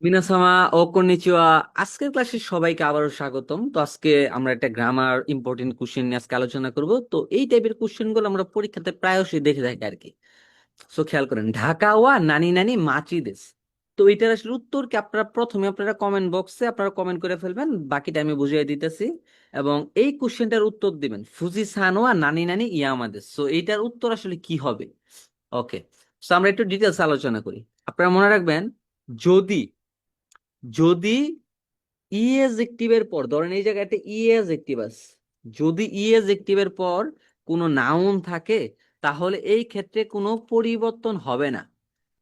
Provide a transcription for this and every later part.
মিনাসামা ও konnichiwa. আজকের ক্লাসে সবাইকে আবারও স্বাগতম। তো আজকে আমরা একটা গ্রামার ইম্পর্টেন্ট কোশ্চেন নিয়ে আজকে আলোচনা করব। তো এই টাইপের কোশ্চেন গুলো আমরা পরীক্ষাতে প্রায়শই দেখে থাকি আর কি। সো খেয়াল করেন, ঢাকা ওয়া নানি নানি মাচি দেশ। তো এটার আসলে উত্তর কি, আপনারা কমেন্ট বক্সে আপনারা কমেন্ট করে ফেলবেন, বাকিটা আমি বুঝিয়ে দিতেছি। এবং এই কোশ্চেনটার উত্তর দিবেন ফুজি সান ওয়া নানি নানি ইয়ামাদেশ। সো এইটার উত্তর আসলে কি হবে? ওকে, তো আমরা একটু ডিটেলস আলোচনা করি। আপনারা মনে রাখবেন, যদি যদি ই এর পর ধরেন এই জায়গায় একটা এক্টিভ আছে, যদি এর পর কোনো নাউন থাকে, তাহলে এই ক্ষেত্রে কোনো পরিবর্তন হবে না।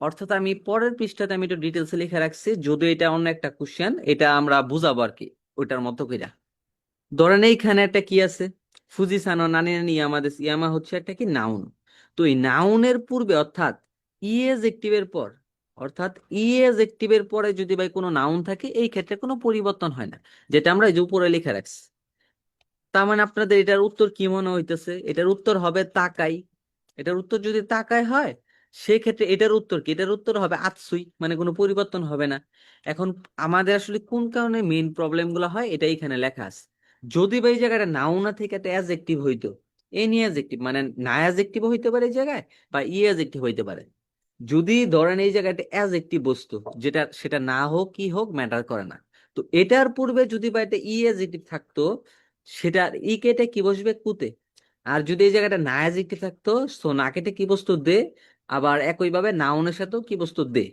অর্থাৎ আমি পরের পৃষ্ঠাতে আমি একটু ডিটেলসে লিখে রাখছি, যদি এটা অন্য একটা কোশ্চেন, এটা আমরা বুঝাবো আর কি ওইটার মতো কইরা। ধরেন এইখানে একটা কি আছে, ফুজিসানো নানি নানি ইয়ামাদেস। ইয়ামা হচ্ছে একটা কি নাউন। তো এই নাউনের পূর্বে অর্থাৎ এর পর, অর্থাৎ এর পরে যদি ভাই কোনো নাউন থাকে, এই ক্ষেত্রে কোনো পরিবর্তন হয় না, যেটা আমরা এই যে উপরে লিখে রাখছি। তার মানে আপনাদের এটার উত্তর কি মনে হইতেছে? এটার উত্তর হবে তাকাই। এটার উত্তর যদি তাকাই হয়, সেক্ষেত্রে এটার উত্তর কি? এটার উত্তর হবে আতসুই, মানে কোনো পরিবর্তন হবে না। এখন আমাদের আসলে কোন কারণে মেইন প্রবলেম গুলো হয়, এটা এখানে লেখা আছে। যদি বা এই জায়গাটা নাউনা থেকে একটা অ্যাজেক্টিভ হইতো, এনি অ্যাজেক্টিভ মানে না অ্যাজেক্টিভ হইতে পারে এই জায়গায়, বা অ্যাজেক্টিভ হইতে পারে। যদি ধরেন এই জায়গায় একটা অ্যাজেক্টিভ বস্তু, যেটা সেটা না হোক কি হোক ম্যাটার করে না, তো এটার পূর্বে যদি বা একটা অ্যাজেক্টিভ থাকতো, সেটা ই কেটে কি বসবে? কুতে। আর যদি এই জায়গাটা না অ্যাজেক্টিভ থাকতো, সো না কেটে কি বস্তু? দে। আবার একইভাবে নাউনের সাথেও কি বস্তু? দে।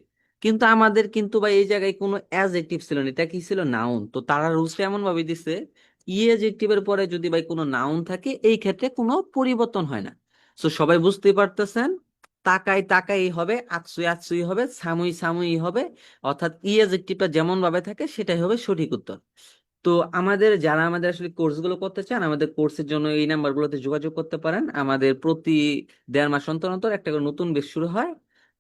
কিন্তু আমাদের কিন্তু ভাই এই জায়গায় কোনো অ্যাজেক্টিভ ছিল না, এটা কি ছিল? নাউন। তো তারা রুলসটা এমন ভাবে দিছে, অ্যাজেক্টিভের পরে যদি ভাই কোনো নাউন থাকে, এই ক্ষেত্রে কোনো পরিবর্তন হয় না। সো সবাই বুঝতেই পারতেছেন, তাকাই তাকাই হবে, আতসুই আতসুই হবে, সামুই সামুই হবে। অর্থাৎ অ্যাজেক্টিভটা যেমন ভাবে থাকে সেটাই হবে সঠিক উত্তর। তো যারা আমাদের আসলে কোর্সগুলো করতে চান, আমাদের কোর্সের জন্য এই নাম্বারগুলোতে যোগাযোগ করতে পারেন। আমাদের প্রতি 1.5 মাস অন্তর অন্তর একটা করে নতুন ব্যাচ শুরু হয়।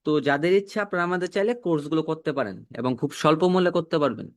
তো যাদের ইচ্ছা, আপনারা আমাদের চাইলে কোর্সগুলো করতে পারেন এবং খুব স্বল্প মূল্যে করতে পারবেন।